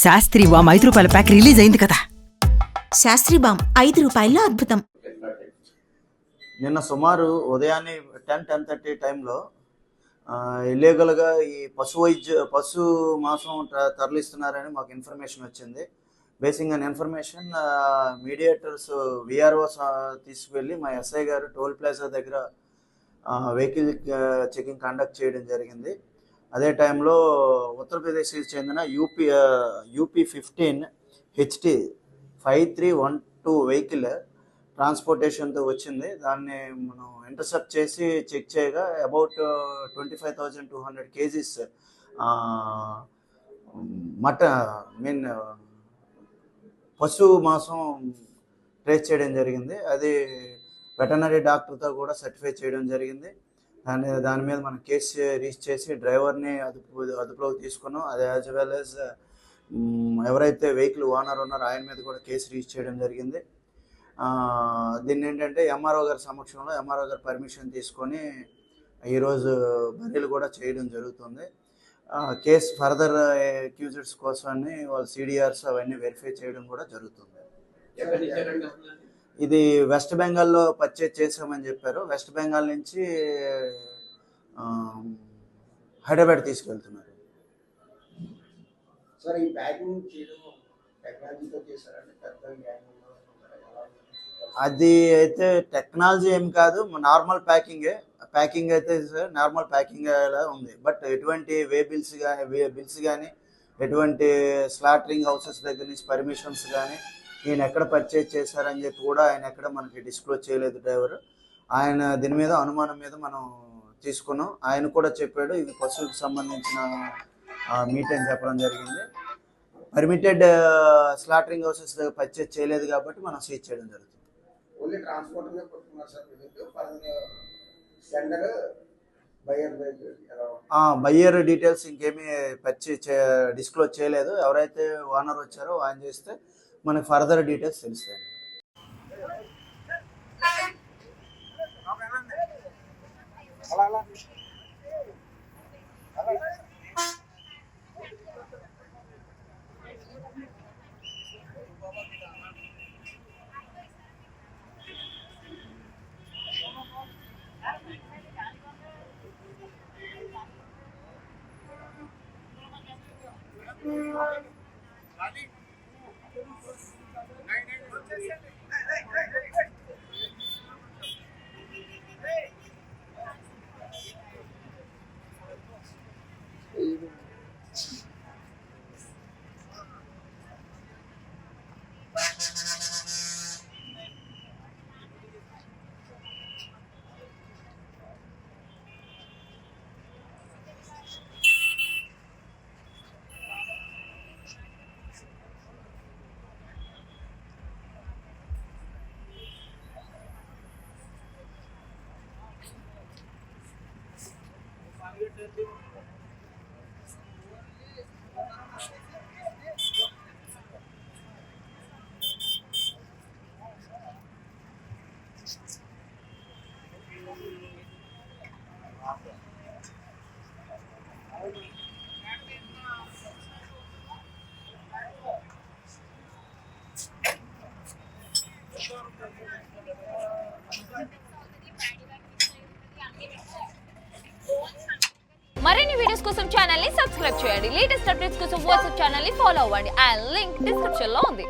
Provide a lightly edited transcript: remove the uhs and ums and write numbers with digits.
శాస్త్రి వామ్ 5 రూపాయల pack release అయింది కదా. శాస్త్రి బామ్ 5 రూపాయల్లో అద్భుతం. నిన్న సుమారు ఉదయాన్నే 10:30 టైంలో ఇల్లీగల్గా ఈ పశు మాంసం తరలిస్తున్నారని మాకు ఇన్ఫర్మేషన్ వచ్చింది. బేసిక్గా ఇన్ఫర్మేషన్ మీడియేటర్స్ విఆర్ఓ తీసుకువెళ్ళి మా ఎస్ఐ గారు టోల్ ప్లాజా దగ్గర వెహికల్ చెకింగ్ కండక్ట్ చేయడం జరిగింది. అదే టైంలో ఉత్తరప్రదేశ్కి చెందిన యూపీ 15 HT 5312 వెహికల్ ట్రాన్స్పోర్టేషన్తో వచ్చింది. దాన్ని మనం ఇంటర్సెప్ట్ చేసి చెక్ చేయగా అబౌట్ 25,200 kgs పశు మాంసం ట్రేస్ చేయడం జరిగింది. అది వెటనరీ డాక్టర్తో కూడా సర్టిఫై చేయడం జరిగింది. దాని మీద మనం కేసు రిజిస్టర్ చేసి డ్రైవర్ని అదుపులోకి తీసుకున్నాం. అది యాజ్ వెల్ యాజ్ ఎవరైతే వెహికల్ ఓనర్ ఉన్నారో ఆయన మీద కూడా కేసు రిజిస్టర్ చేయడం జరిగింది. దీన్ని ఏంటంటే ఎంఆర్ఓ గారి సమక్షంలో ఎంఆర్ఓ గారి పర్మిషన్ తీసుకొని ఈరోజు బదిలీలు కూడా చేయడం జరుగుతుంది. కేసు ఫర్దర్ అక్యూజ్డ్స్ కోసాన్ని వాళ్ళ సిడిఆర్స్ అవన్నీ వెరిఫై చేయడం కూడా జరుగుతుంది. ఇది వెస్ట్ బెంగాల్లో పర్చేజ్ చేసామని చెప్పారు. వెస్ట్ బెంగాల్ నుంచి హైదరాబాద్ తీసుకెళ్తున్నారు. అది అయితే టెక్నాలజీ ఏం కాదు, నార్మల్ ప్యాకింగ్ అయితే నార్మల్ ప్యాకింగ్ ఉంది. బట్ ఎటువంటి బిల్స్ కానీ ఎటువంటి స్లాటరింగ్ హౌసెస్ దగ్గర నుంచి పర్మిషన్స్ కానీ ఈయన ఎక్కడ పర్చేజ్ చేశారని చెప్పి కూడా ఆయన ఎక్కడ మనకి డిస్క్లోజ్ చేయలేదు డ్రైవర్. ఆయన దీని మీద అనుమానం మీద మనం తీసుకున్నాం. ఆయన కూడా చెప్పాడు ఇది పశువులకు సంబంధించిన మీట్ అని చెప్పడం జరిగింది. పర్మిటెడ్ స్లాటరింగ్ హౌసెస్ దగ్గర పర్చేజ్ చేయలేదు కాబట్టి మనం సీజ్ చేయడం జరుగుతుంది. బయ్యర్ డీటెయిల్స్ ఇంకేమీ డిస్క్లోజ్ చేయలేదు. ఎవరైతే ఓనర్ వచ్చారో ఆయన చేస్తే మనకు ఫర్దర్ డీటెయిల్స్ తెలుస్తాయి. మరిన్ని వీడియోస్ కోసం ఛానల్ ని సబ్స్క్రైబ్ చేయండి. లేటెస్ట్ అప్డేట్స్ కోసం వాట్సాప్ ఛానల్ ని ఫాలో అవ్వండి. ఆ లింక్ డిస్క్రిప్షన్ లో ఉంది.